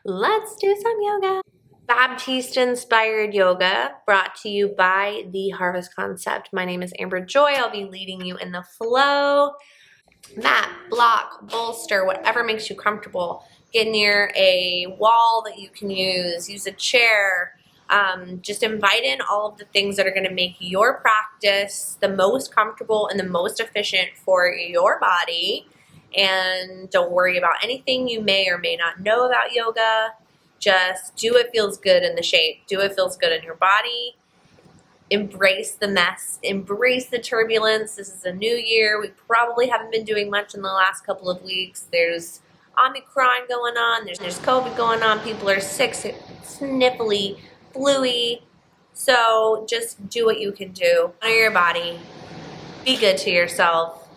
Let's do some yoga. Baptiste inspired yoga brought to you by the Harvest Concept. My name is Amber Joy. I'll be leading you in the flow. Mat, block, bolster, whatever makes you comfortable. Get near a wall that you can use a chair. Just invite in all of the things that are going to make your practice the most comfortable and the most efficient for your body. And don't worry about anything you may or may not know about yoga. Just do what feels good in the shape. Do what feels good in your body. Embrace the mess. Embrace the turbulence. This is a new year. We probably haven't been doing much in the last couple of weeks. There's Omicron going on. There's COVID going on. People are sick, sniffly, fluey. So just do what you can do. Honor your body. Be good to yourself.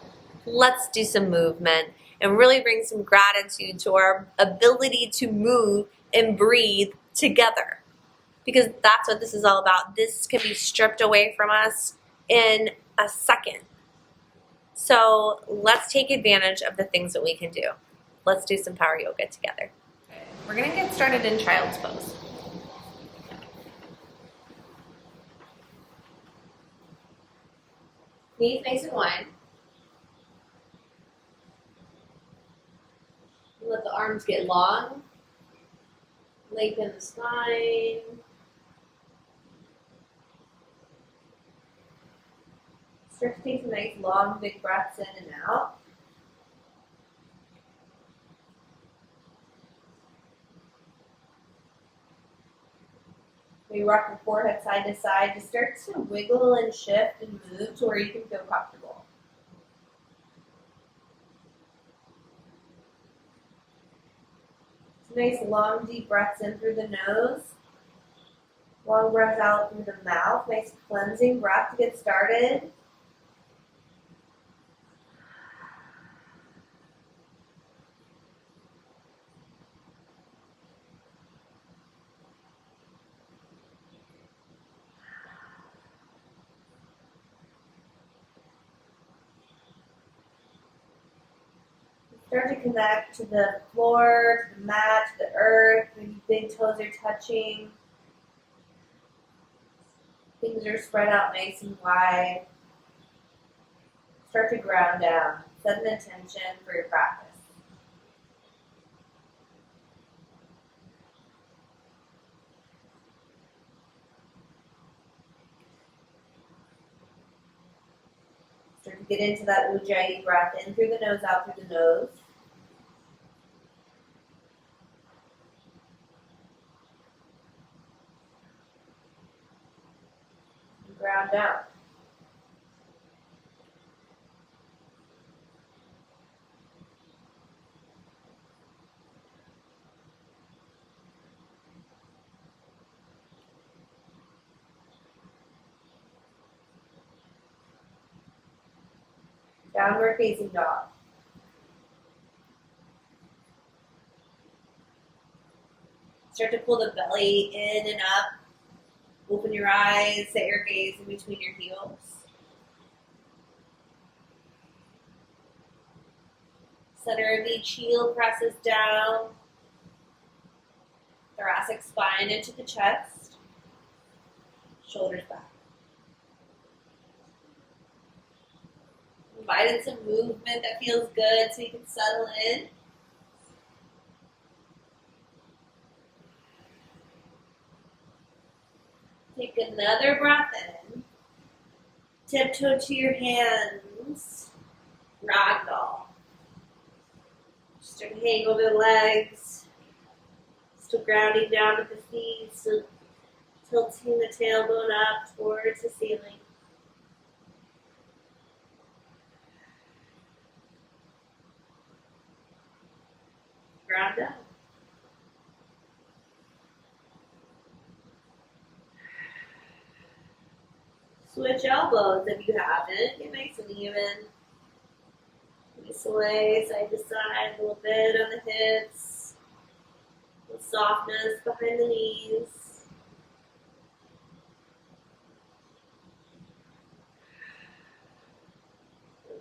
Let's do some movement and really bring some gratitude to our ability to move and breathe together, because that's what this is all about. This can be stripped away from us in a second. So let's take advantage of the things that we can do. Let's do some power yoga together. We're gonna get started in child's pose. Knees nice and wide. Let the arms get long. Lengthen the spine. Start to take some nice long big breaths in and out. Maybe rock your forehead side to side. Just start to wiggle and shift and move to where you can feel comfortable. Nice long deep breaths in through the nose. Long breath out through the mouth. Nice cleansing breath to get started. Start to connect to the floor, to the mat, to the earth. Maybe big toes are touching. Things are spread out nice and wide. Start to ground down. Set an intention for your practice. Start to get into that ujjayi breath in through the nose, out through the nose. And ground down. Downward facing dog. Start to pull the belly in and up. Open your eyes, set your gaze in between your heels. Center of each heel presses down. Thoracic spine into the chest. Shoulders back. Invite in some movement that feels good so you can settle in. Take another breath in. Tiptoe to your hands. Ragdoll. Start to hang over the legs. Still grounding down with the feet. Still tilting the tailbone up towards the ceiling. Ground down. Switch elbows if you haven't. Get nice and even. Sway side to side, a little bit on the hips. A little softness behind the knees.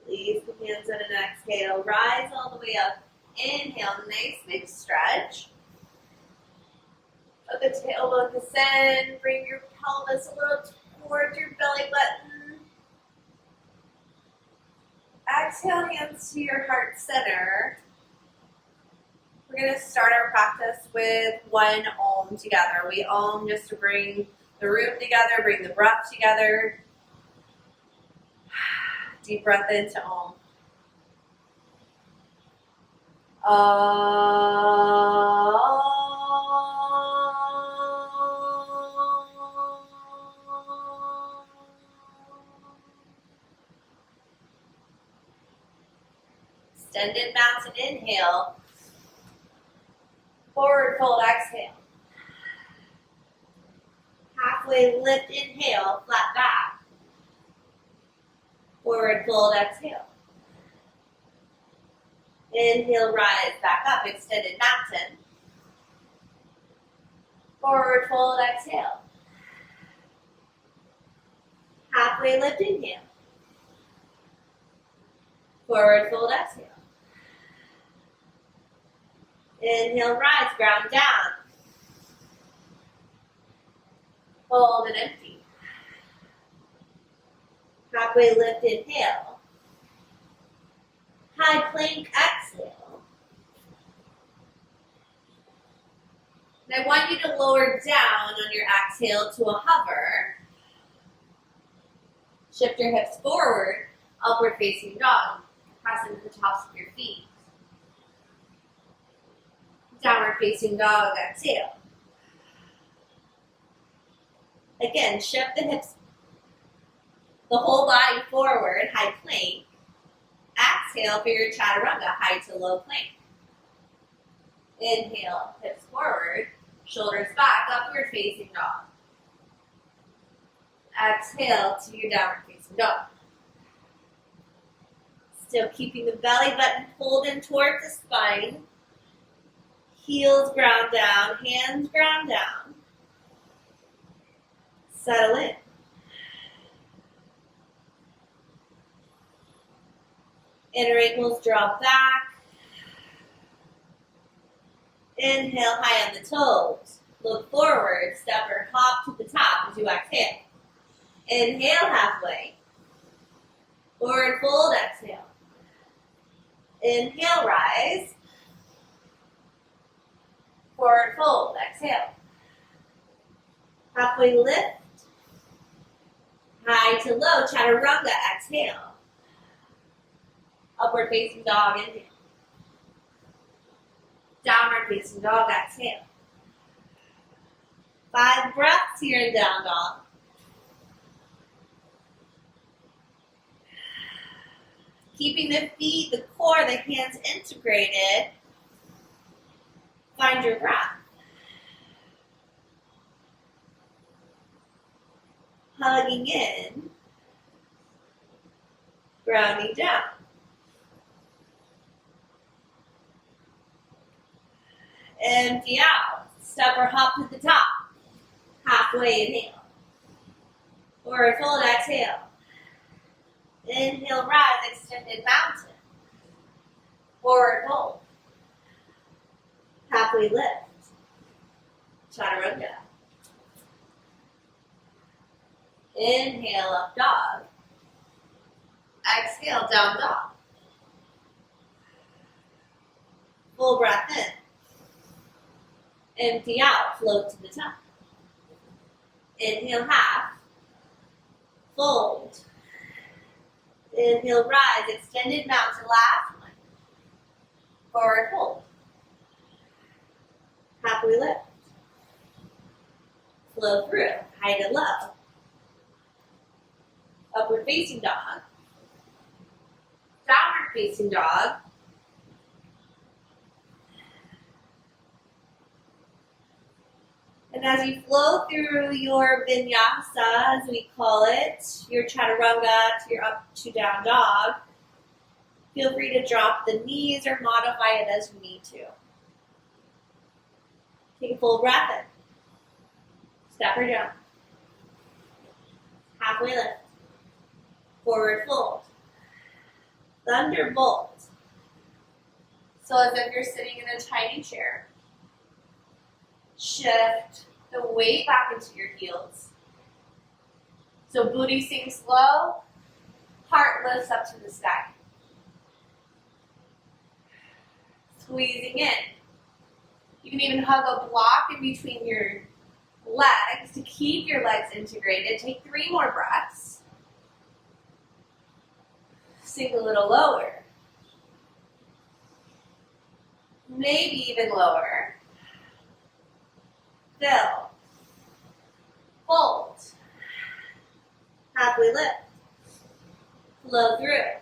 Release the hands on an exhale. Rise all the way up Inhale, nice big stretch. Let the tailbone descend. Bring your pelvis a little towards your belly button. Exhale, hands to your heart center. We're going to start our practice with one Om together. We Om just to bring the room together, bring the breath together. Deep breath into Om. Extended mountain inhale. Forward fold exhale. Halfway lift inhale, flat back. Forward fold exhale. Inhale, rise back up, extended mountain. Forward fold exhale. Halfway lift inhale. Forward fold exhale. Inhale, rise, ground down. Fold and empty. Halfway lift, inhale. High plank, exhale. And I want you to lower down on your exhale to a hover. Shift your hips forward, upward facing dog. Press into the tops of your feet. Downward facing dog, exhale. Again, shift the hips, the whole body forward, high plank. Exhale for your chaturanga, high to low plank. Inhale, hips forward, shoulders back, upward facing dog. Exhale to your downward facing dog. Still keeping the belly button pulled in towards the spine. Heels ground down, hands ground down. Settle in. Inner ankles draw back. Inhale, high on the toes. Look forward, step or hop to the top as you exhale. Inhale, halfway. Forward fold, exhale. Inhale, rise. Forward fold, exhale. Halfway lift. High to low, chaturanga, exhale. Upward facing dog, inhale. Downward facing dog, exhale. 5 breaths here in down dog. Keeping the feet, the core, the hands integrated. Find your breath. Hugging in. Grounding down. Empty out. Step or hop to the top. Halfway inhale. Forward fold, exhale. Inhale, rise, extended mountain. Forward fold. Halfway lift. Chaturanga. Inhale, up dog. Exhale, down dog. Full breath in. Empty out, float to the top. Inhale, half. Fold. Inhale, rise, extended mountain, last one. Forward fold. Halfway lift. Flow through, high to low. Upward facing dog. Downward facing dog. And as you flow through your vinyasa, as we call it, your chaturanga to your up to down dog, feel free to drop the knees or modify it as you need to. Take a full breath in. Step her down. Halfway lift. Forward fold. Thunderbolt. So as if you're sitting in a tiny chair. Shift the weight back into your heels. So booty sinks low, heart lifts up to the sky. Squeezing in. You can even hug a block in between your legs to keep your legs integrated. Take 3 more breaths. Sink a little lower. Maybe even lower. Fill. Fold. Halfway lift. Flow through.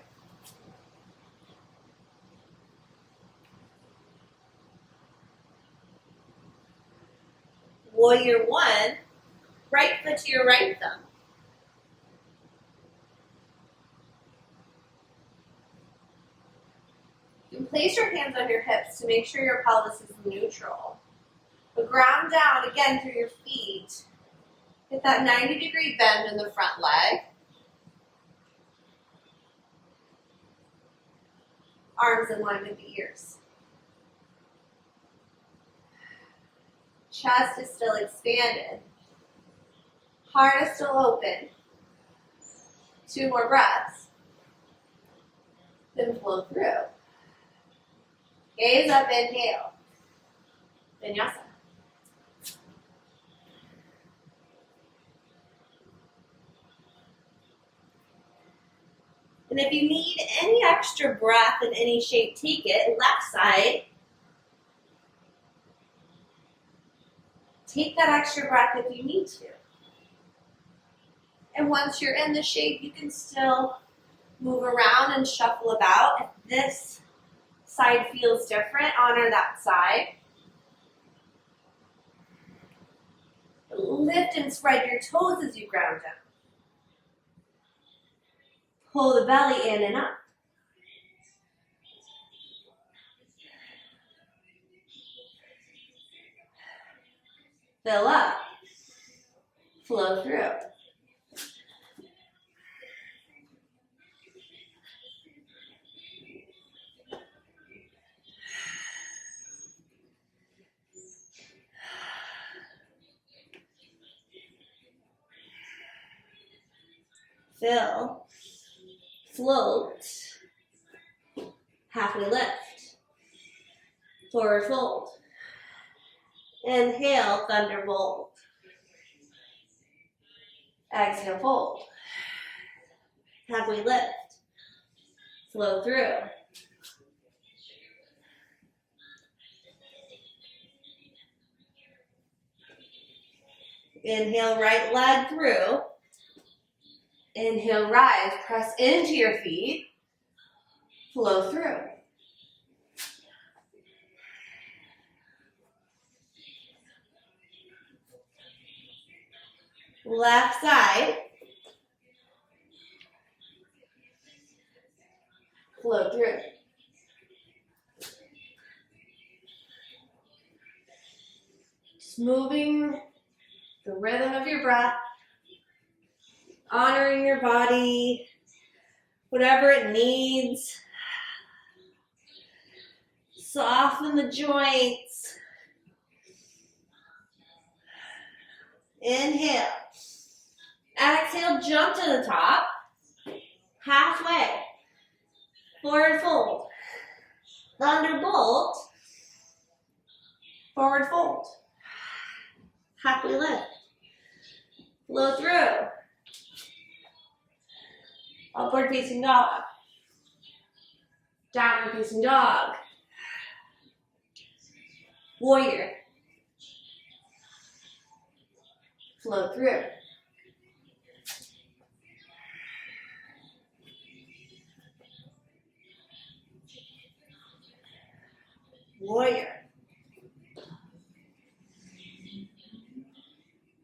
Warrior 1, right foot to your right thumb. You can place your hands on your hips to make sure your pelvis is neutral. But ground down again through your feet. Get that 90-degree bend in the front leg. Arms in line with the ears. Chest is still expanded. Heart is still open. 2 more breaths. Then flow through. Gaze up, inhale. Vinyasa. And if you need any extra breath in any shape, take it. Left side. Take that extra breath if you need to. And once you're in the shape, you can still move around and shuffle about. If this side feels different, honor that side. Lift and spread your toes as you ground down. Pull the belly in and up. Fill up. Flow through. Fill. Float. Halfway lift. Forward fold. Inhale, thunderbolt. Exhale, fold. Halfway lift. Flow through. Inhale, right leg through. Inhale, rise. Press into your feet. Flow through. Left side. Flow through. Just moving the rhythm of your breath, honoring your body, whatever it needs. Soften the joints. Inhale. Exhale, jump to the top. Halfway. Forward fold. Thunderbolt. Forward fold. Halfway lift. Flow through. Upward facing dog. Downward facing dog. Warrior. Flow through. Warrior.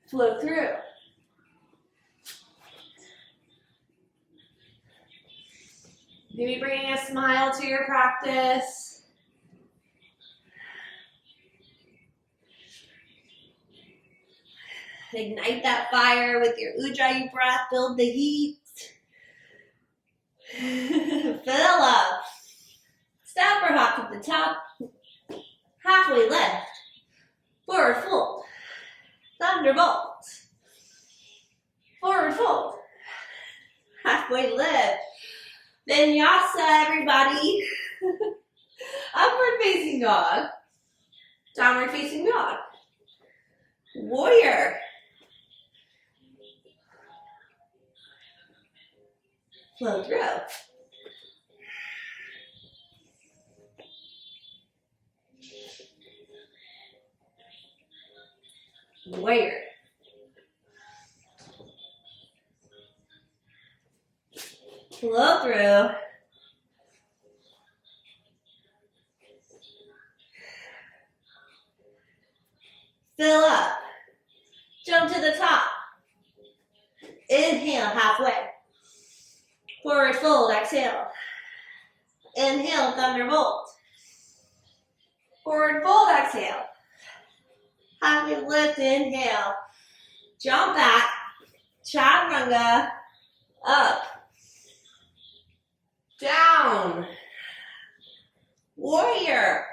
Flow through. Maybe bringing a smile to your practice. Ignite that fire with your Ujjayi breath. Build the heat. Fill up. Step or hop to the top. halfway lift. Vinyasa, everybody. Upward facing dog. Downward facing dog. Warrior. Flow through. Warrior. Flow through. Fill up. Jump to the top. Inhale, halfway. Forward fold, exhale. Inhale, thunderbolt. Forward fold, exhale. Halfway lift, inhale. Jump back. Chaturanga. Up. Down. Warrior.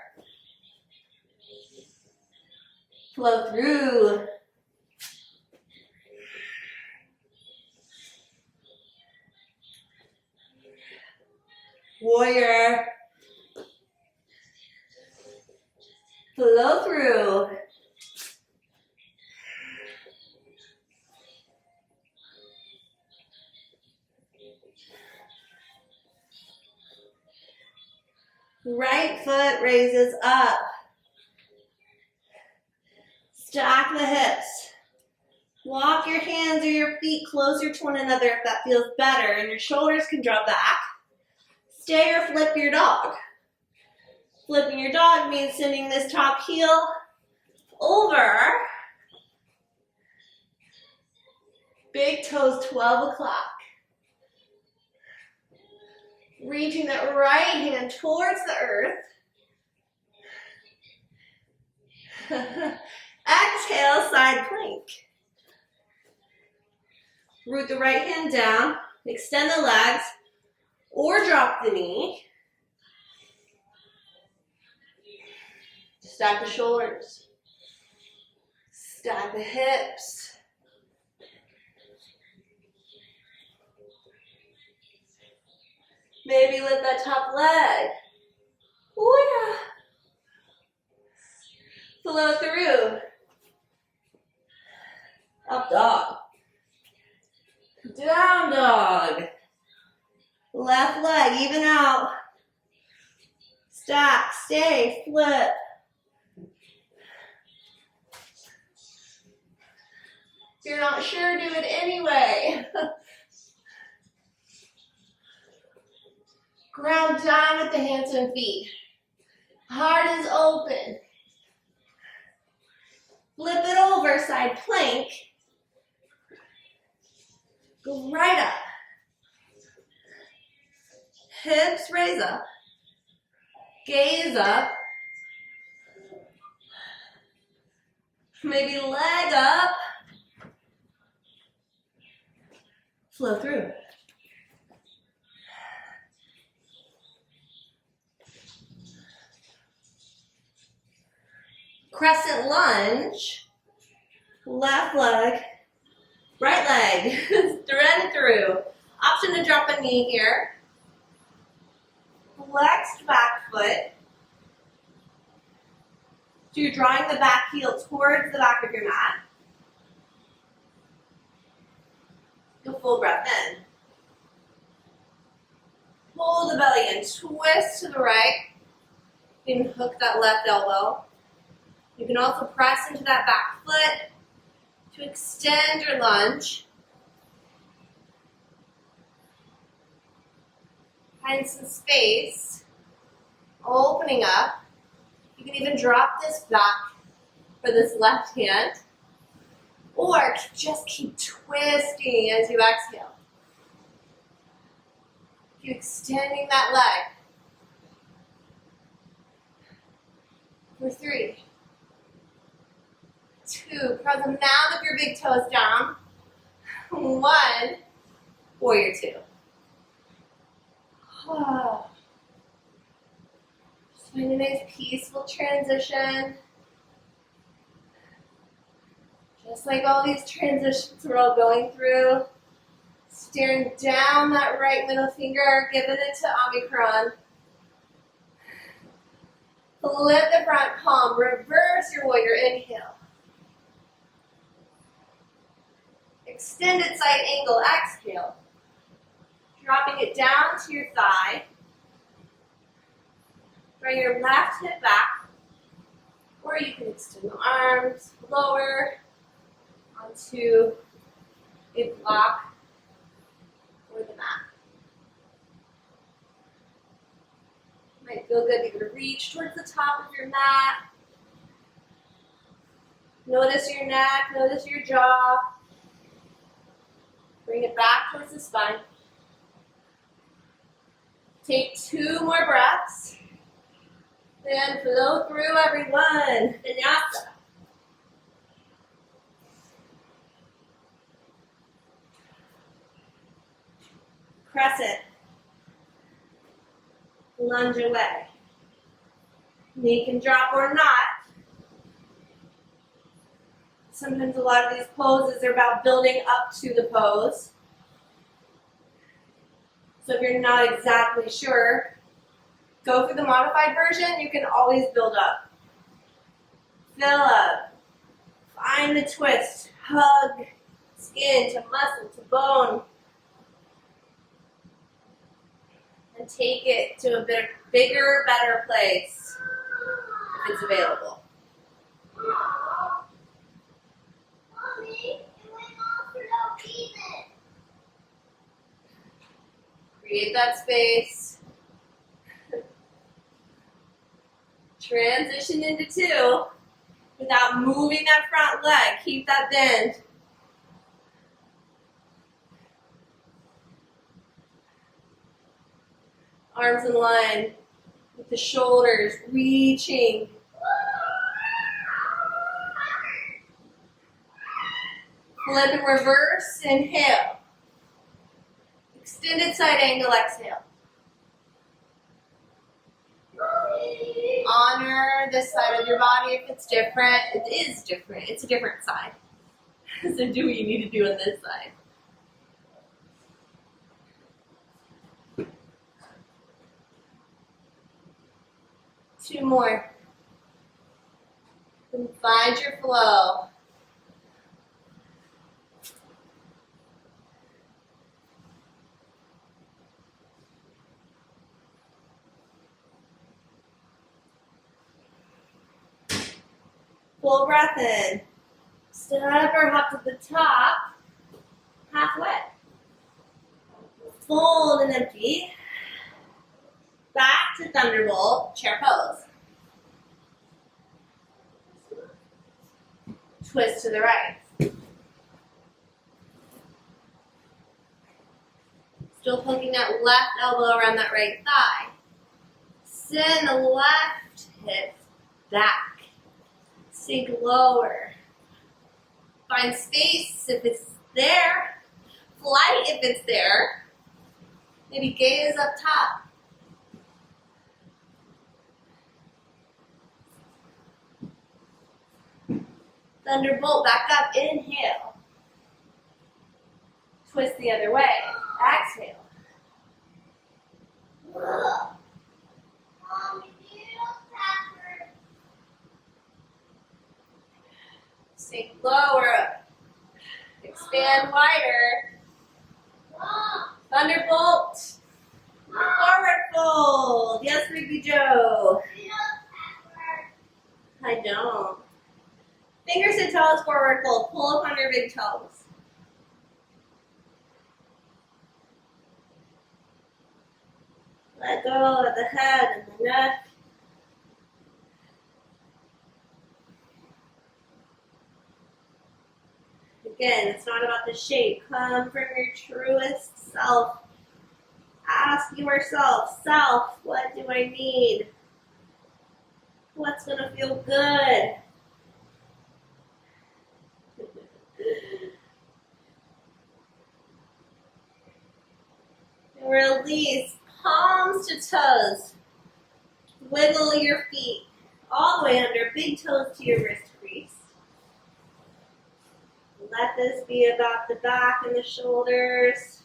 Flow through. Warrior. Flow through. Right foot raises up. Stack the hips. Walk your hands or your feet closer to one another if that feels better, and your shoulders can drop back. Stay or flip your dog. Flipping your dog means sending this top heel over. Big toes 12 o'clock. Reaching that right hand towards the earth. Exhale, side plank. Root the right hand down. Extend the legs or drop the knee. Stack the shoulders. Stack the hips. Maybe lift that top leg. Oh yeah. Flow through. Up dog. Down dog. Left leg, even out. Stack, stay, flip. If you're not sure, do it anyway. Ground down with the hands and feet. Heart is open. Flip it over, side plank. Go right up. Hips raise up. Gaze up. Maybe leg up. Flow through. Crescent lunge. Left leg. Right leg. Thread through. Option to drop a knee here. Flexed back foot. So you're drawing the back heel towards the back of your mat. Go full breath in. Pull the belly in. Twist to the right. You can hook that left elbow. You can also press into that back foot to extend your lunge. Find some space, opening up. You can even drop this back for this left hand, or just keep twisting as you exhale. Keep extending that leg. For 3, 2, press them down with your big toes down. 1, warrior 2. Just find a nice peaceful transition. Just like all these transitions we're all going through. Staring down that right middle finger, giving it to Omicron. Flip the front palm, reverse your warrior, inhale. Extended side angle, exhale. Dropping it down to your thigh. Bring your left hip back, or you can extend the arms lower onto a block or the mat. Might feel good. You're going to reach towards the top of your mat. Notice your neck, notice your jaw. Bring it back towards the spine. Take 2 more breaths. Then flow through, everyone. Vinyasa. Crescent. Lunge away. Knee can drop or not. Sometimes a lot of these poses are about building up to the pose. So if you're not exactly sure, go through the modified version. You can always build up. Fill up. Find the twist. Hug skin to muscle to bone. And take it to a bit bigger, better place if it's available. Create that space. Transition into 2 without moving that front leg. Keep that bend. Arms in line with the shoulders reaching. Flip and reverse, inhale. Extended side angle, exhale. Honor this side of your body if it's different. It is different. It's a different side. So do what you need to do on this side. Two more. And find your flow. Full breath in. Step or hop to the top. Halfway. Fold and empty. Back to thunderbolt, chair pose. Twist to the right. Still poking that left elbow around that right thigh. Send the left hip back. Sink lower. Find space if it's there. Flight if it's there. Maybe gaze up top. Thunderbolt, back up, inhale. Twist the other way, exhale. Sink lower, expand wider. Thunderbolt, forward fold. Yes, Ricky Joe. I don't. Fingers to toes, forward fold. Pull up on your big toes. Let go of the head and the neck. Again, it's not about the shape. Come from your truest self. Ask yourself, self, what do I need? What's going to feel good? Release, palms to toes. Wiggle your feet all the way under, big toes to your wrist crease. Let this be about the back and the shoulders.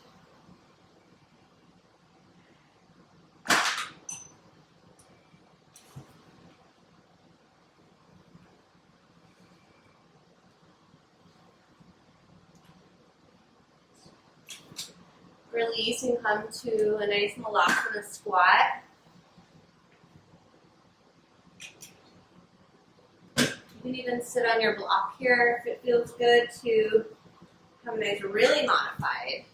Release and come to a nice Malasana squat. You can even sit on your block here if it feels good to have a nice, really modified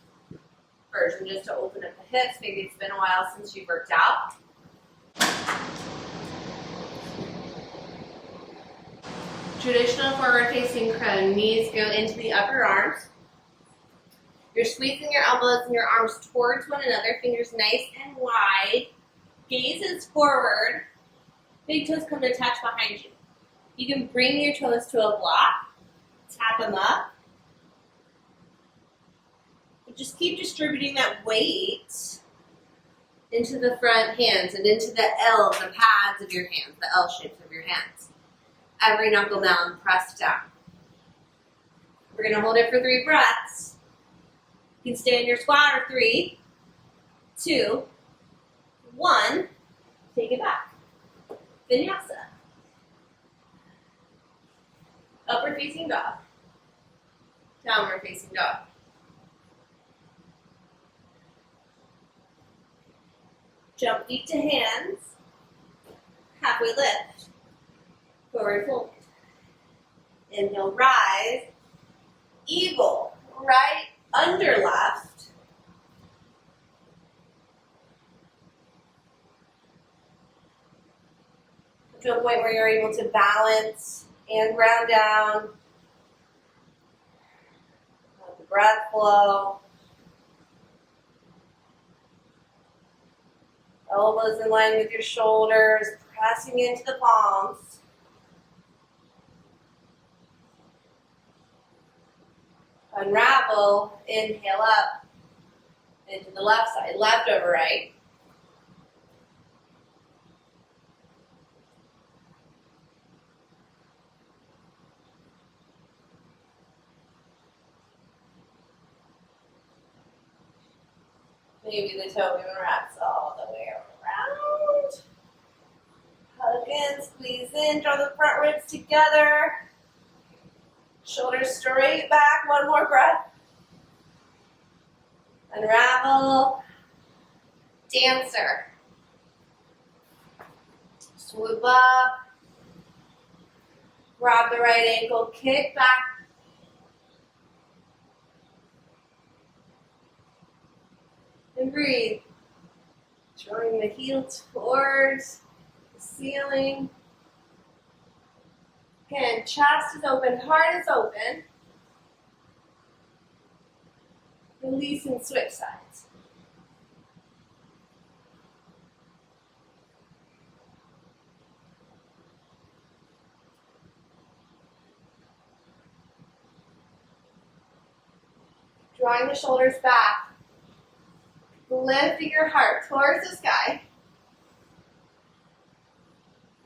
version just to open up the hips. Maybe it's been a while since you've worked out. Traditional forward facing crow. Knees go into the upper arms. You're squeezing your elbows and your arms towards one another, fingers nice and wide. Gaze is forward. Big toes come to touch behind you. You can bring your toes to a block, tap them up. But just keep distributing that weight into the front hands and into the L, the pads of your hands, the L shapes of your hands. Every knuckle down, press down. We're going to hold it for 3 breaths. You can stay in your squat or 3, 2, 1. Take it back. Vinyasa. Upward facing dog. Downward facing dog. Jump feet to hands. Halfway lift. Forward fold. Inhale, rise. Eagle. Right under left. To a point where you're able to balance and ground down. Let the breath flow. Elbows in line with your shoulders, pressing into the palms. Unravel, inhale up into the left side, left over right. Maybe the toe even wraps all the way around. Hug in, squeeze in, draw the front ribs together. Shoulders straight back, one more breath. Unravel. Dancer. Swoop up. Grab the right ankle, kick back. And breathe. Drawing the heel towards the ceiling. Again, chest is open, heart is open. Release and switch sides. Drawing the shoulders back. Lifting your heart towards the sky.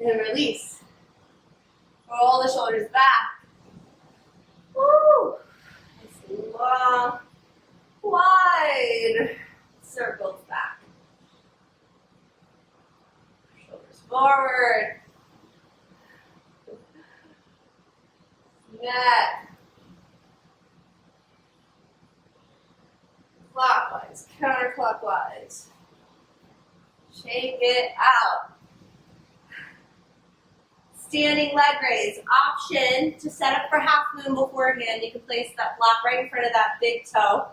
And release. Roll the shoulders back. Woo! Nice and long, wide circles back. Shoulders forward. Neck. Clockwise, counterclockwise. Shake it out. Standing leg raise. Option to set up for half moon beforehand. You can place that block right in front of that big toe.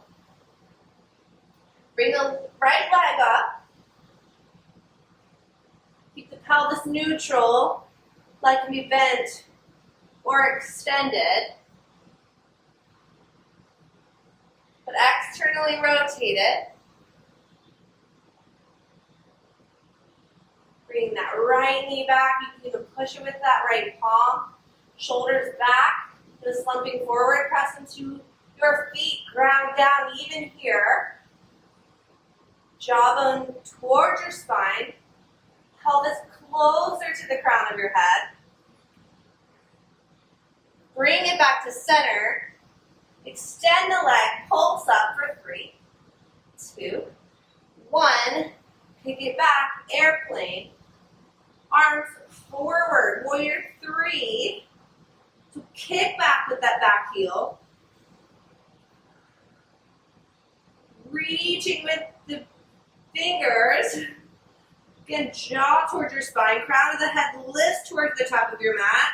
Bring the right leg up. Keep the pelvis neutral. Leg can be bent or extended. But externally rotate it. Bring that right knee back. You can even push it with that right palm. Shoulders back. Just slumping forward. Press into your feet. Ground down even here. Jawbone towards your spine. Pelvis closer to the crown of your head. Bring it back to center. Extend the leg, pulse up for 3, 2, 1. Pick it back, airplane. Arms forward, warrior 3. So kick back with that back heel. Reaching with the fingers. Again, jaw towards your spine. Crown of the head lifts towards the top of your mat.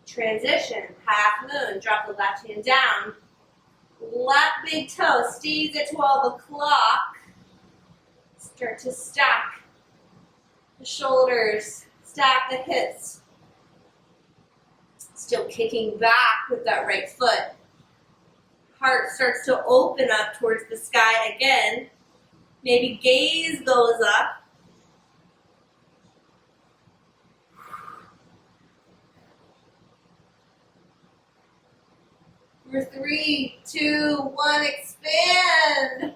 Transition, half moon. Drop the left hand down. Left big toe stays at 12 o'clock. Start to stack the shoulders, stack the hips. Still kicking back with that right foot. Heart starts to open up towards the sky again. Maybe gaze goes up. For 3, 2, 1, expand.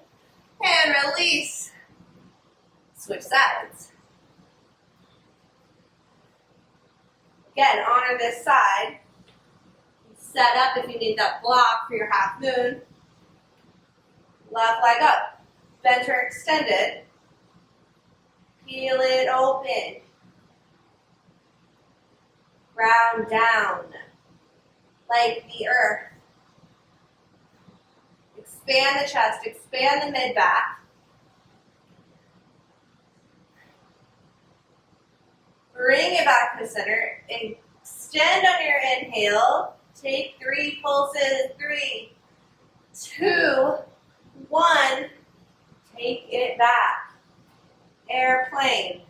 And release. Switch sides. Again, honor this side. Set up if you need that block for your half moon. Left leg up. Bent or extended. Feel it open. Ground down. Like the earth. Expand the chest. Expand the mid-back. Bring it back to the center. Extend on your inhale. Take 3 pulses. 3, 2, 1. Take it back. Airplane.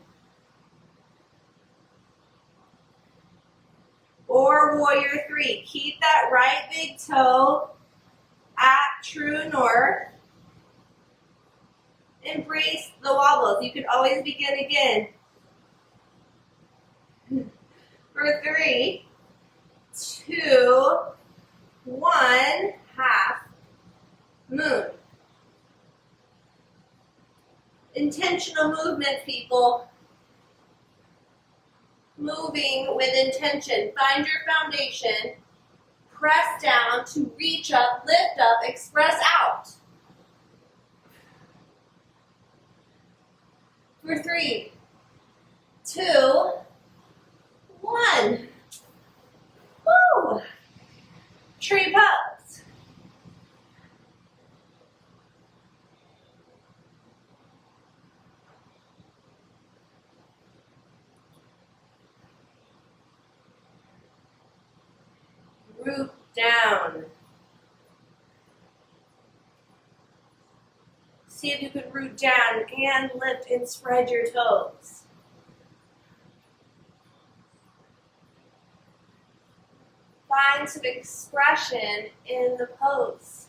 Or warrior 3. Keep that right big toe at true north. Embrace the wobbles. You can always begin again. For 3, 2, 1, half moon. Intentional movement, people. Moving with intention. Find your foundation. Press down to reach up, lift up, express out. For 3, 2, 1. Woo! Tree pose. Root down. See if you could root down and lift and spread your toes. Find some expression in the pose,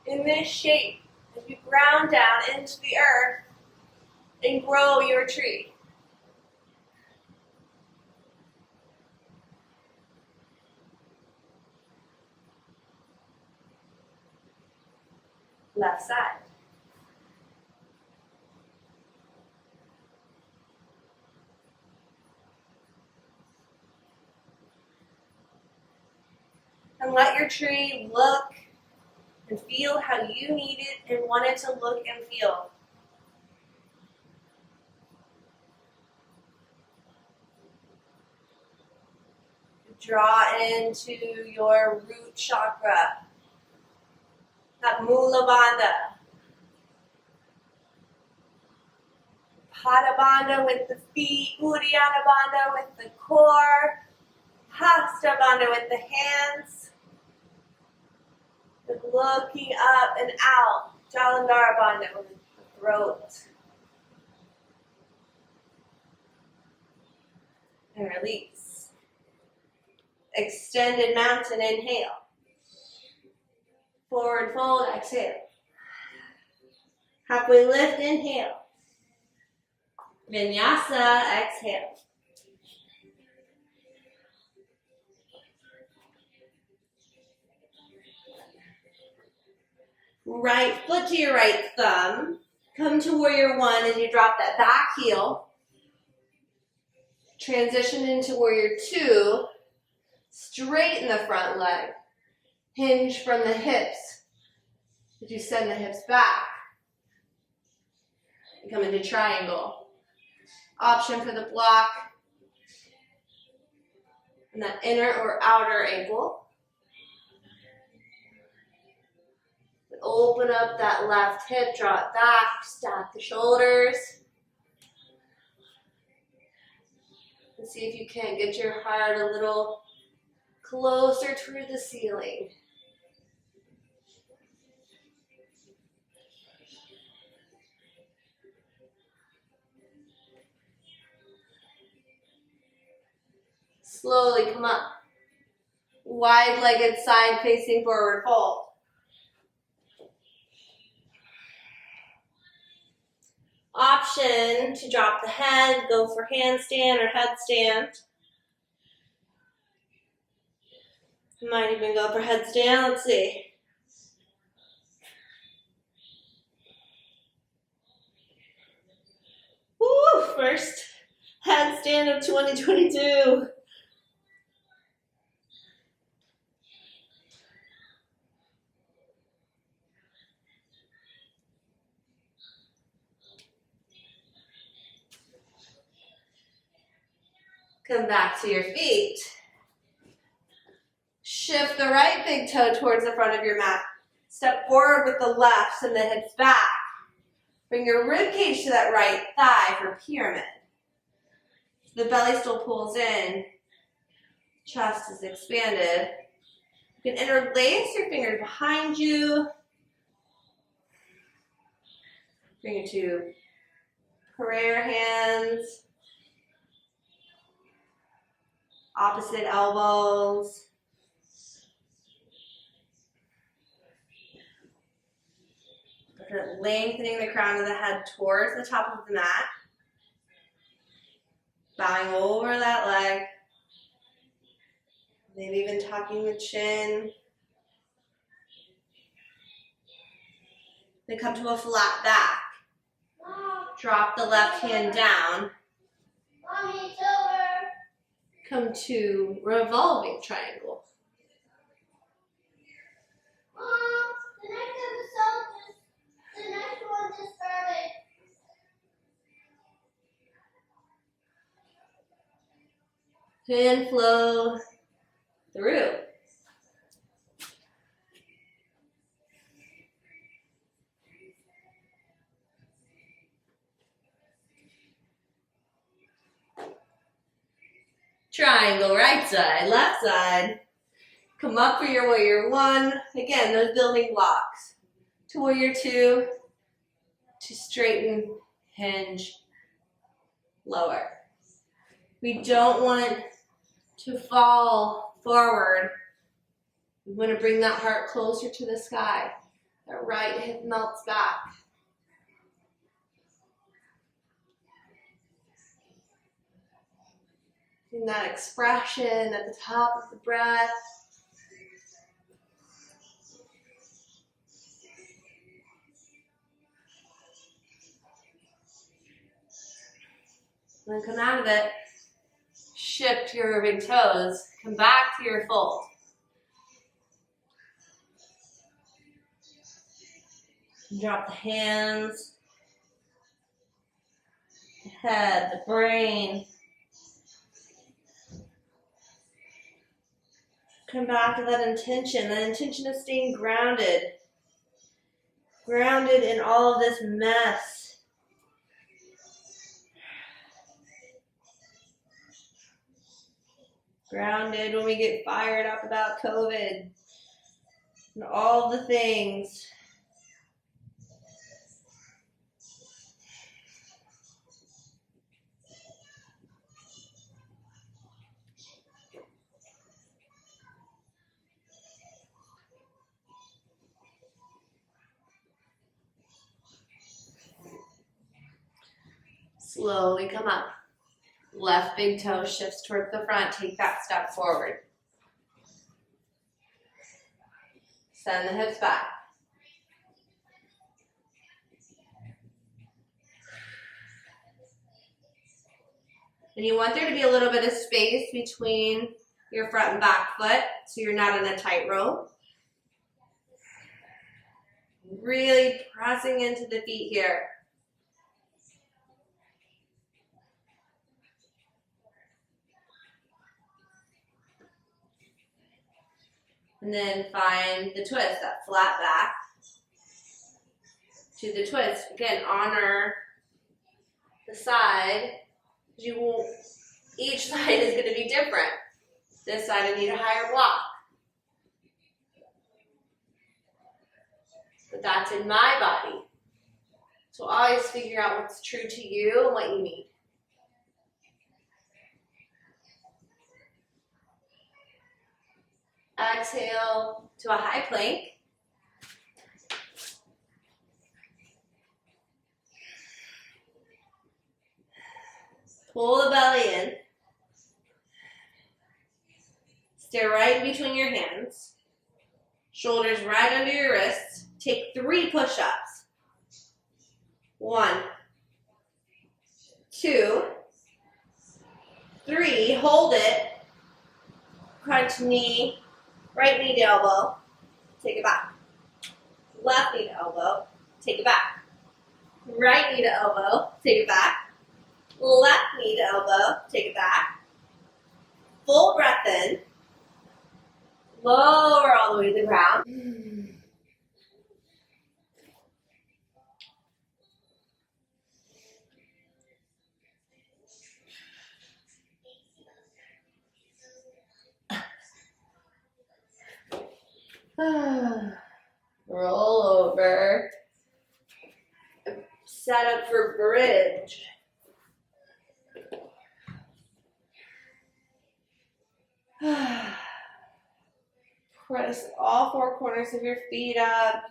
in this shape, as you ground down into the earth and grow your tree. Left side. And let your tree look and feel how you need it and want it to look and feel. Draw into your root chakra, that Mula Bandha. Pada Bandha with the feet, Uddiyana Bandha with the core, Hasta Bandha with the hands, with looking up and out, Jalandhara Bandha with the throat. And release. Extended mountain, inhale. Forward fold, exhale. Halfway lift, inhale. Vinyasa, exhale. Right foot to your right thumb. Come to warrior 1 as you drop that back heel. Transition into warrior 2. Straighten the front leg. hinge from the hips as you send the hips back. You come into triangle. Option for the block and that inner or outer ankle. Open up that left hip, draw it back, stack the shoulders. And see if you can get your heart a little closer to the ceiling. Slowly come up. Wide-legged side facing forward fold. Option to drop the head, go for handstand or headstand. You might even go for headstand, let's see. Woo, first headstand of 2022. Come back to your feet. Shift the right big toe towards the front of your mat. Step forward with the left, send the hips back. Bring your rib cage to that right thigh for pyramid. The belly still pulls in. Chest is expanded. You can interlace your fingers behind you. Bring it to prayer hands. Opposite elbows. Lengthening the crown of the head towards the top of the mat. Bowing over that leg. Maybe even tucking the chin. Then come to a flat back. Drop the left hand down. Come to revolving triangle. The next one just started. And flow through. Triangle, right side, left side. Come up for your warrior one. Again, those building blocks. To warrior two, to straighten, hinge, lower. We don't want to fall forward. We want to bring that heart closer to the sky. That right hip melts back. In that expression at the top of the breath. And then come out of it, shift your big toes, come back to your fold. Drop the hands, the head, the brain. Come back to that intention of staying grounded. Grounded in all of this mess. Grounded when we get fired up about COVID and all the things. Slowly come up. Left big toe shifts towards the front. Take that step forward. Send the hips back. And you want there to be a little bit of space between your front and back foot so you're not in a tightrope. really pressing into the feet here. And then find the twist, that flat back to the twist. Again, honor the side. Each side is going to be different. This side I need a higher block. But that's in my body. So always figure out what's true to you and what you need. Exhale to a high plank. Pull the belly in. Stay right between your hands. Shoulders right under your wrists. Take 3 push-ups. 1, 2, 3. Hold it. Crunch knee. Right knee to elbow. Take it back. Left knee to elbow. Take it back. Right knee to elbow. Take it back. Left knee to elbow. Take it back. Full breath in. Lower all the way to the ground. Roll over. Set up for bridge. Press all 4 corners of your feet up.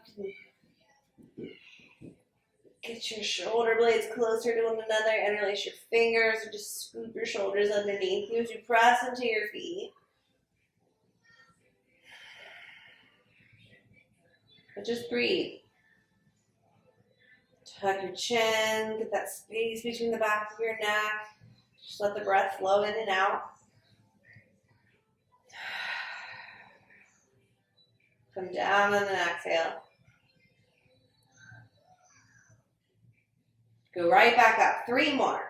Get your shoulder blades closer to one another. Interlace your fingers or just scoop your shoulders underneath you as you press into your feet. But just breathe. Tuck your chin. Get that space between the back of your neck. Just let the breath flow in and out. Come down on an exhale. Go right back up. 3 more.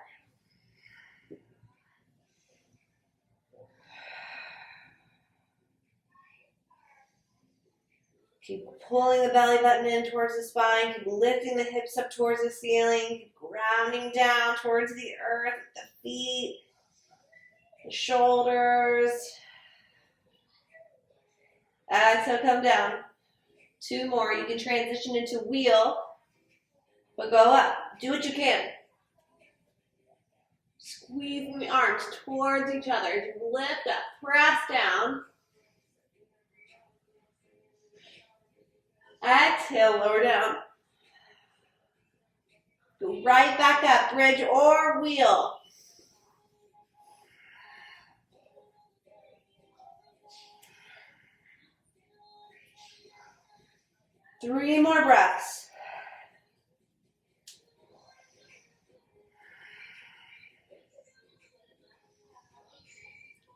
Keep pulling the belly button in towards the spine. Keep lifting the hips up towards the ceiling. Keep grounding down towards the earth with the feet, the shoulders. Exhale, come down. 2 more. You can transition into wheel, but go up. Do what you can. Squeeze the arms towards each other. Lift up. Press down. Exhale, lower down. Go right back up. Bridge or wheel. Three more breaths.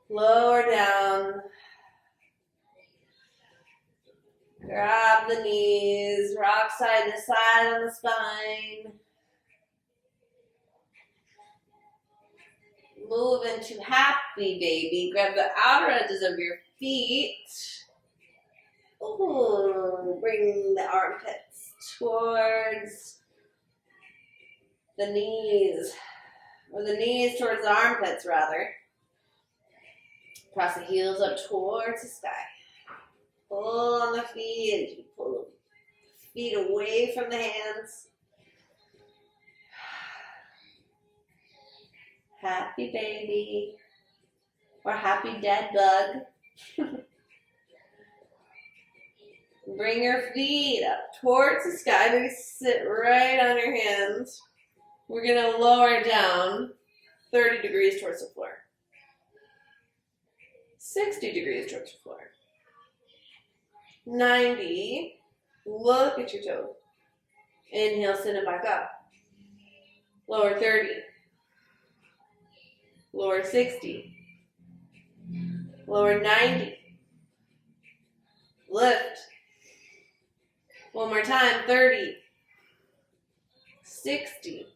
Lower down. Grab the knees. Rock side to side on the spine. Move into happy baby. Grab the outer edges of your feet. Ooh, bring the armpits towards the knees. Or the knees towards the armpits, rather. Press the heels up towards the sky. Pull on the feet as you pull the feet away from the hands. Happy baby. Or happy dead bug. Bring your feet up towards the sky. Maybe sit right on your hands. We're going to lower down 30 degrees towards the floor. 60 degrees towards the floor. 90. Look at your toes. Inhale, send it back up. Lower 30. Lower 60. Lower 90. Lift. One more time. 30, 60,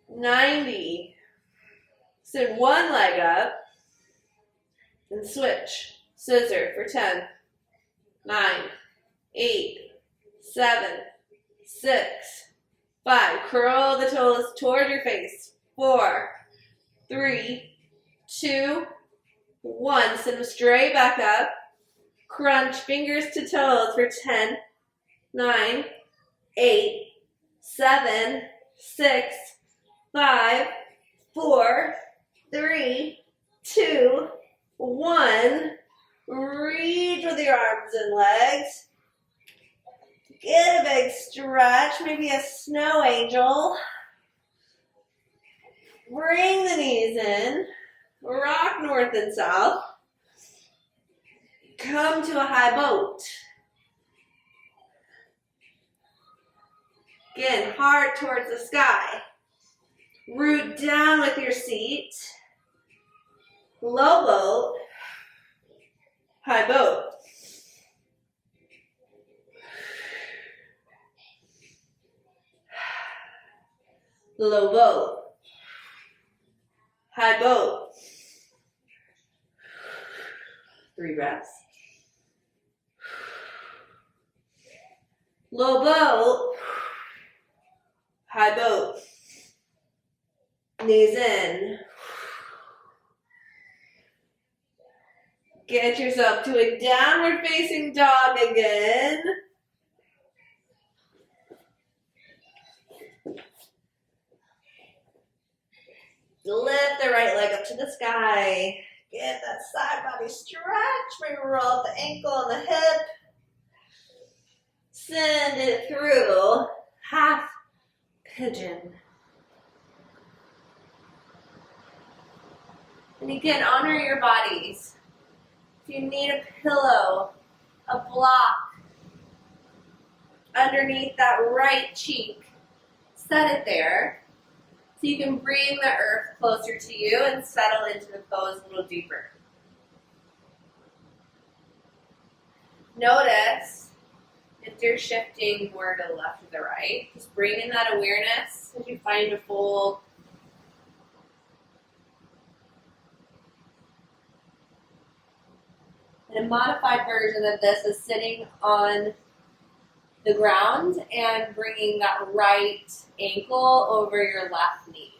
90. Send one leg up and switch. Scissor for 10, 9, 8, 7, 6, 5. Curl the toes toward your face. 4, 3, 2, 1. Send them straight back up. Crunch fingers to toes for 10, 9, 8, 7, 6, 5, 4, 3, 2, 1. Reach with your arms and legs. Get a big stretch, maybe a snow angel. Bring the knees in. Rock north and south. Come to a high boat. Again, heart towards the sky. Root down with your seat. Low boat. High boat. Low boat. High boat. 3 breaths. Low boat. High boat. Knees in. Get yourself to a downward facing dog again. Lift the right leg up to the sky. Get that side body stretch. Maybe roll up the ankle and the hip. Send it through. Half pigeon. And again, honor your bodies. If you need a pillow, a block underneath that right cheek, set it there so you can bring the earth closer to you and settle into the pose a little deeper. Notice if you're shifting more to the left or the right. Just bring in that awareness as you find a fold. And a modified version of this is sitting on the ground and bringing that right ankle over your left knee.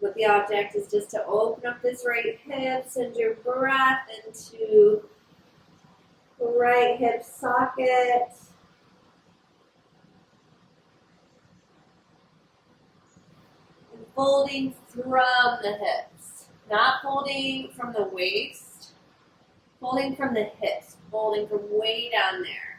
But the object is just to open up this right hip, send your breath into the right hip socket. And folding from the hips, not folding from the waist, folding from the hips, folding from way down there.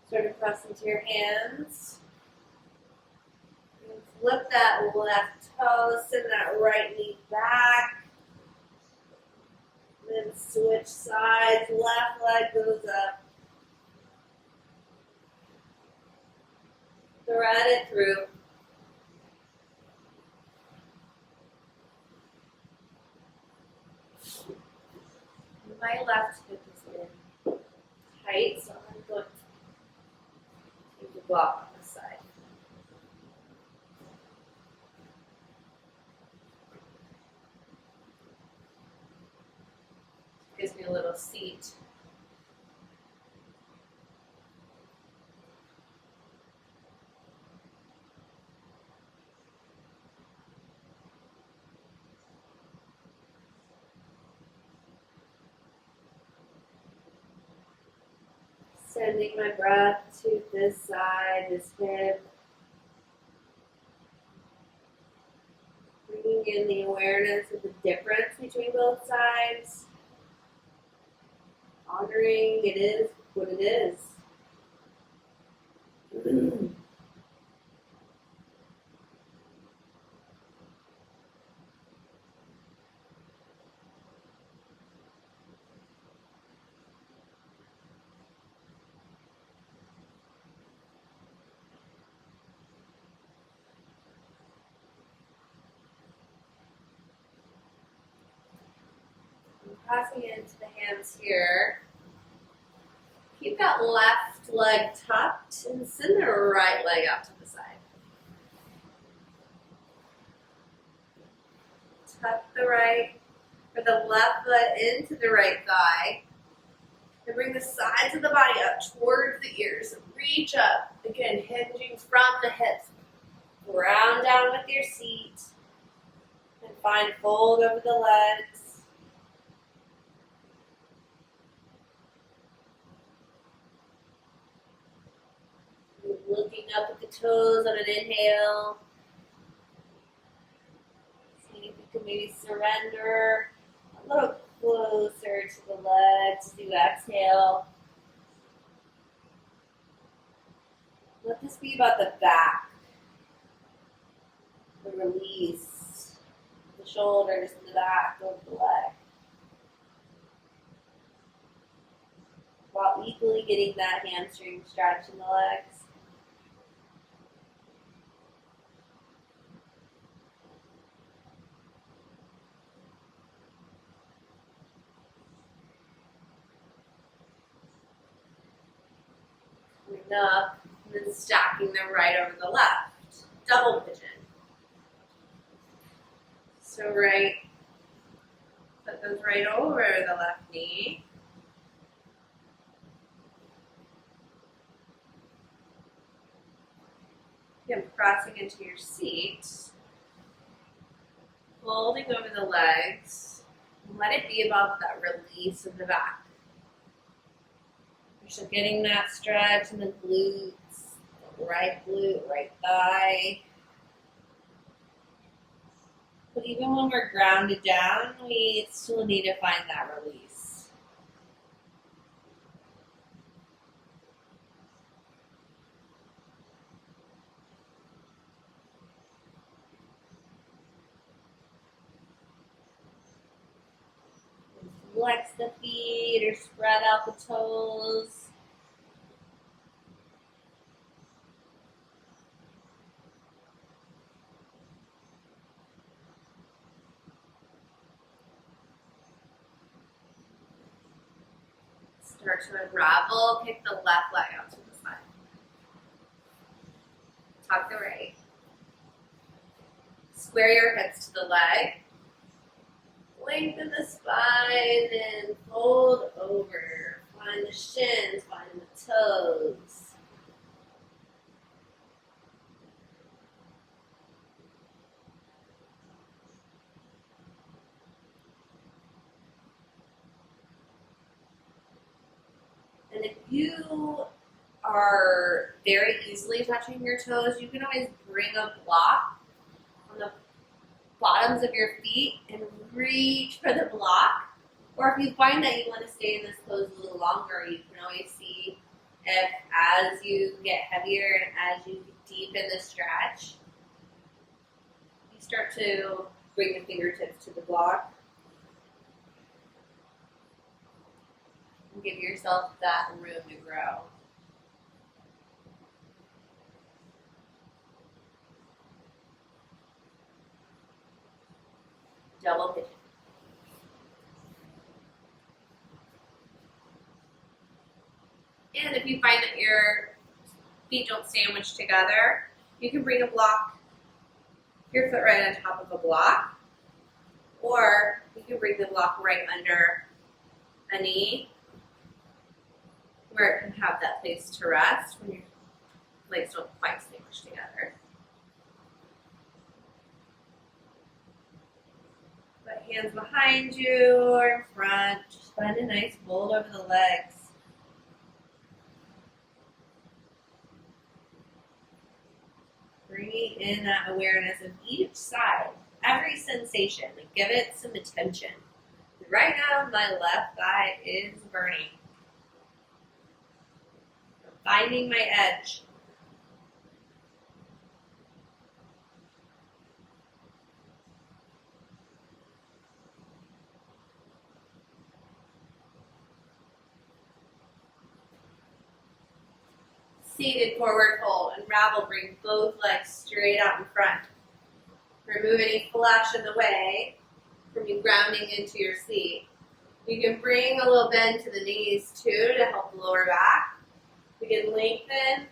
Sort of press into your hands. And flip that left toe, send that right knee back. Then switch sides, left leg goes up. Thread it through. My left hip is in tight, so I'm going to take the block on this side. Gives me a little seat. Sending my breath to this side, this hip. Bringing in the awareness of the difference between both sides. Honoring it is what it is. Passing into the hands here. Keep that left leg tucked and send the right leg out to the side. Tuck the right or the left foot into the right thigh. And bring the sides of the body up towards the ears. Reach up. Again, hinging from the hips. Ground down with your seat. And find fold over the legs. Looking up at the toes on an inhale. Seeing if you can maybe surrender a little closer to the legs as you exhale. Let this be about the back. The release. The shoulders and the back of the leg. While equally getting that hamstring stretch in the legs. Up, and then stacking the right over the left. Double pigeon. So right, foot goes right over the left knee. Again, crossing into your seat. Folding over the legs. Let it be about that release of the back. So getting that stretch in the glutes, right glute, right thigh. But even when we're grounded down, we still need to find that release. Flex the feet or spread out the toes. Start to unravel, kick the left leg out to the side. Tuck the right. Square your hips to the leg. Lengthen the spine and fold over. Find the shins, find the toes. And if you are very easily touching your toes, you can always bring a block on the bottoms of your feet and reach for the block. Or if you find that you want to stay in this pose a little longer, you can always see if as you get heavier and as you deepen the stretch, you start to bring the fingertips to the block. And give yourself that room to grow. Double pigeon. And if you find that your feet don't sandwich together, you can bring a block, your foot right on top of a block, or you can bring the block right under a knee where it can have that place to rest when your legs don't quite stay mushed together. Put hands behind you or in front. Just find a nice fold over the legs. Bringing in that awareness of each side, every sensation. Like give it some attention. Right now, my left thigh is burning. I'm finding my edge. Seated forward fold. Unravel, bring both legs straight out in front. Remove any flesh in the way from you grounding into your seat. You can bring a little bend to the knees too to help the lower back. You can lengthen,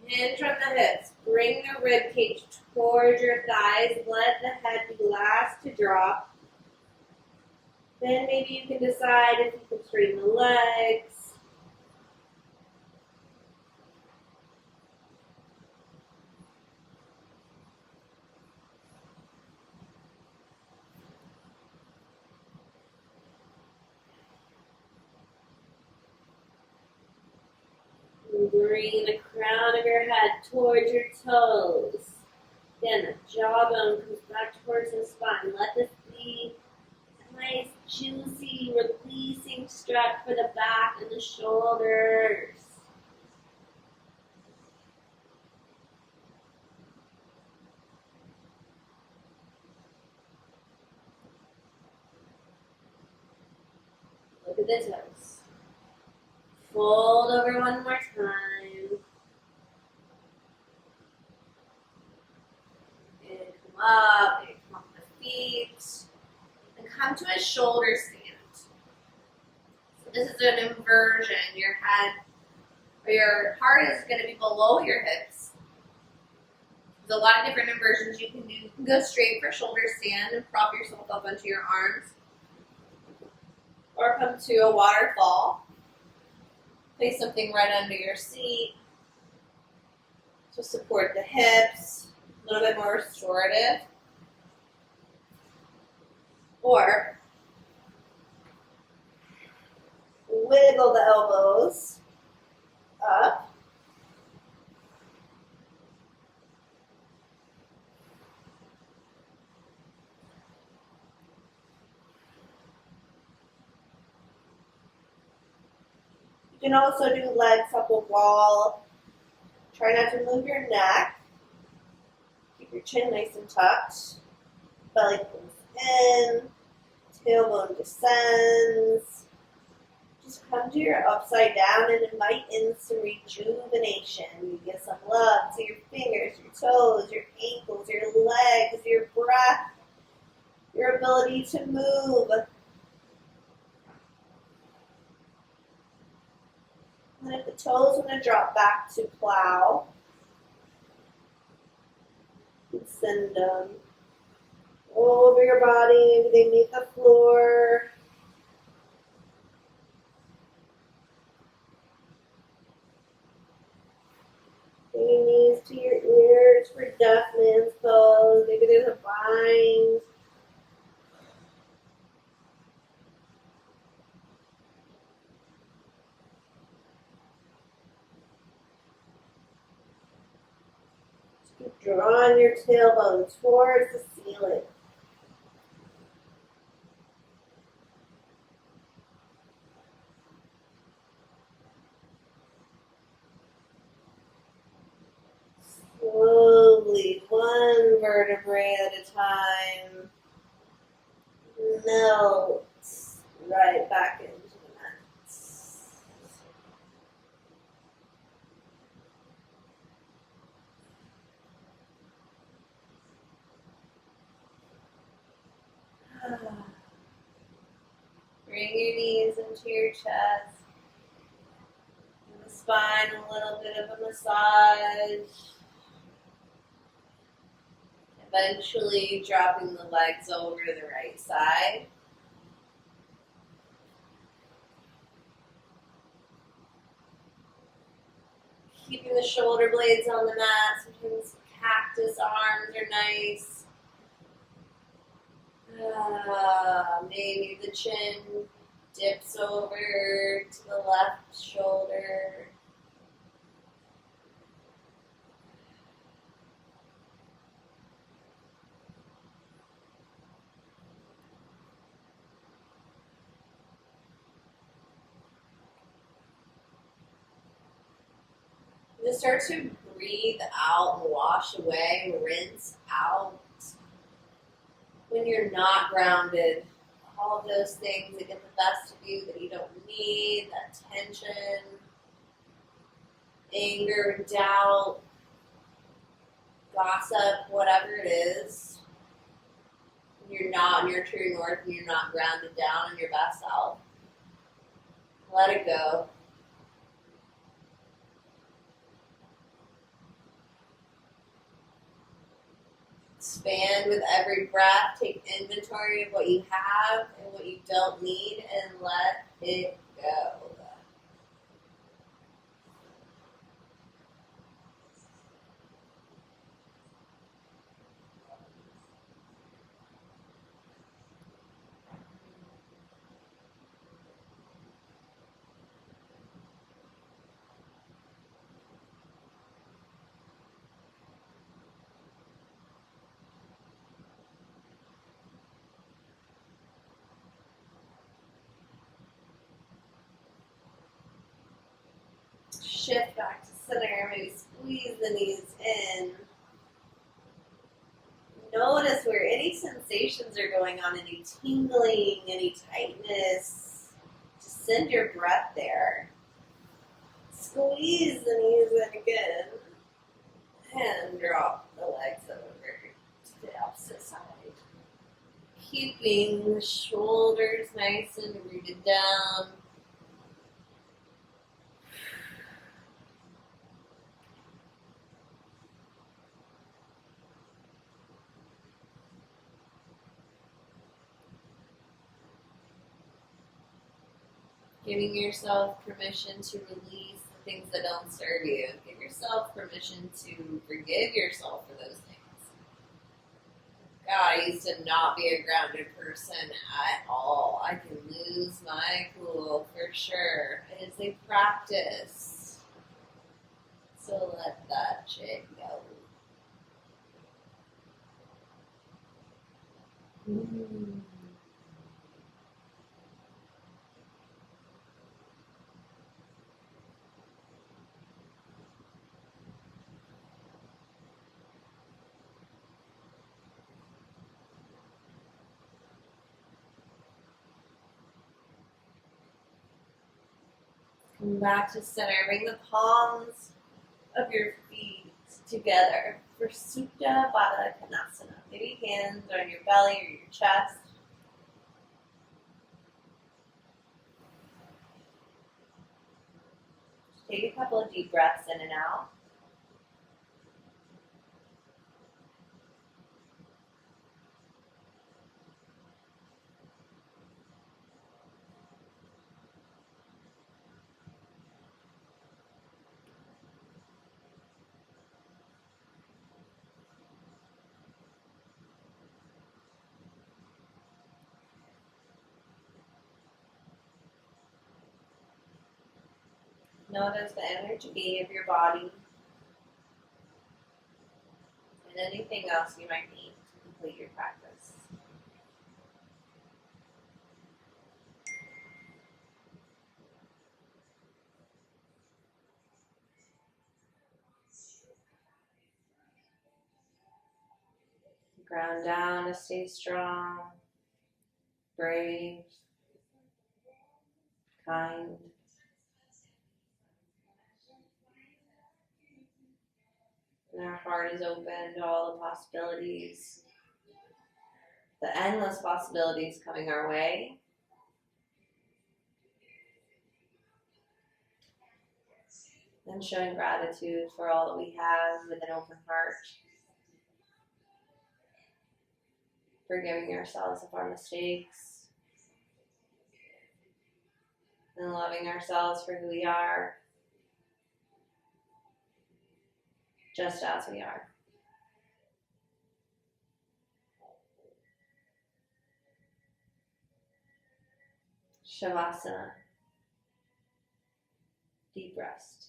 hinge on the hips. Bring the rib cage towards your thighs. Let the head be last to drop. Then maybe you can decide if you can straighten the legs. Bring the crown of your head towards your toes. Again, the jawbone comes back towards the spine. Let this be a nice, juicy, releasing stretch for the back and the shoulders. Look at the toes. Fold over one more time. And come up, and come off the feet. And come to a shoulder stand. So this is an inversion. Your head, or your heart is going to be below your hips. There's a lot of different inversions you can do. You can go straight for shoulder stand and prop yourself up onto your arms. Or come to a waterfall. Place something right under your seat to support the hips, a little bit more restorative. Or wiggle the elbows up. You can also do legs up a wall. Try not to move your neck. Keep your chin nice and tucked. Belly pulls in. Tailbone descends. Just come to your upside down and invite in some rejuvenation. You give some love to your fingers, your toes, your ankles, your legs, your breath, your ability to move. And if the toes want to drop back to plow, you can send them over your body. Maybe they meet the floor. Bring your knees to your ears for deaf man's pose. Maybe there's a bind. Keep drawing your tailbone towards the ceiling. Slowly, one vertebrae at a time, melt right back into the mat. Bring your knees into your chest. And the spine, a little bit of a massage. Eventually dropping the legs over to the right side. Keeping the shoulder blades on the mat. Sometimes cactus arms are nice. Maybe the chin dips over to the left shoulder. Just start to breathe out and wash away, rinse out when you're not grounded. All of those things that get the best of you that you don't need, that tension, anger, doubt, gossip, whatever it is. When you're not in your true north and you're not grounded down in your best self, let it go. Expand with every breath. Take inventory of what you have and what you don't need and let it go. Shift back to center. Maybe squeeze the knees in. Notice where any sensations are going on, any tingling, any tightness. Just send your breath there. Squeeze the knees in again. And drop the legs over to the opposite side. Keeping the shoulders nice and rooted down. Giving yourself permission to release the things that don't serve you. Give yourself permission to forgive yourself for those things. God, I used to not be a grounded person at all. I can lose my cool for sure. It is a practice. So let that shit go. Come back to center. Bring the palms of your feet together for Supta Baddha Konasana. Maybe hands on your belly or your chest. Take a couple of deep breaths in and out. Notice the energy of your body and anything else you might need to complete your practice. Ground down to stay strong, brave, kind. And our heart is open to all the possibilities, the endless possibilities coming our way. And showing gratitude for all that we have with an open heart. Forgiving ourselves of our mistakes. And loving ourselves for who we are. just as we are. Shavasana. Deep rest.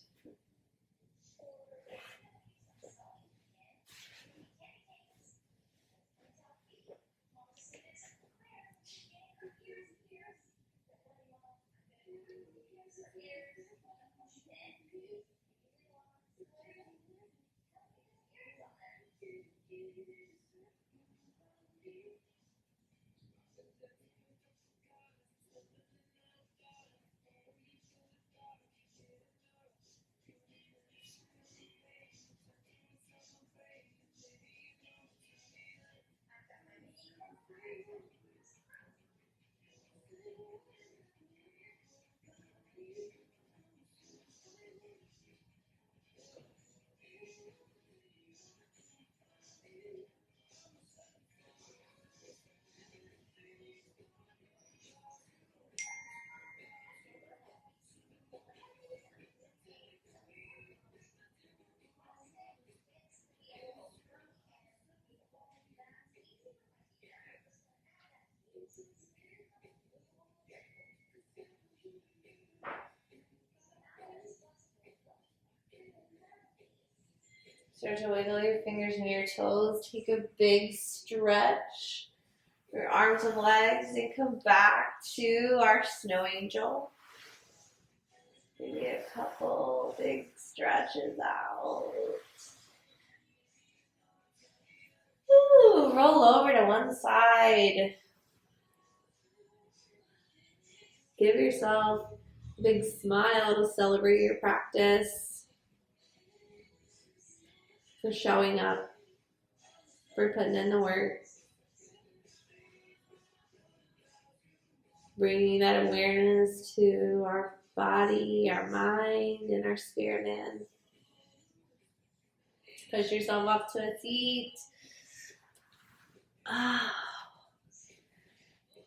Start to wiggle your fingers and your toes. Take a big stretch. Your arms and legs, and come back to our snow angel. Maybe a couple big stretches out. Ooh, roll over to one side. Give yourself a big smile to celebrate your practice, for showing up, for putting in the work. Bringing that awareness to our body, our mind, and our spirit, man. Push yourself up to a seat.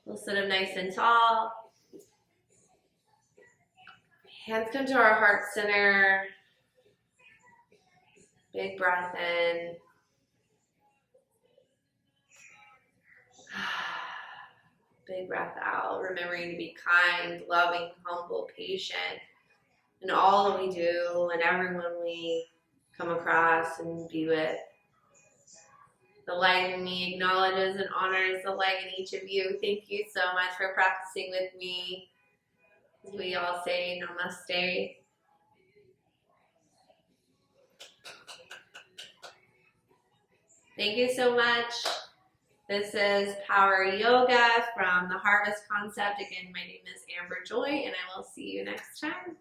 We'll sit up nice and tall. Hands come to our heart center. Big breath in. Big breath out. Remembering to be kind, loving, humble, patient in all that we do and everyone we come across and be with. The light in me acknowledges and honors the light in each of you. Thank you so much for practicing with me. As we all say namaste. Thank you so much. This is Power Yoga from the Harvest Concept. Again, my name is Amber Joy, and I will see you next time.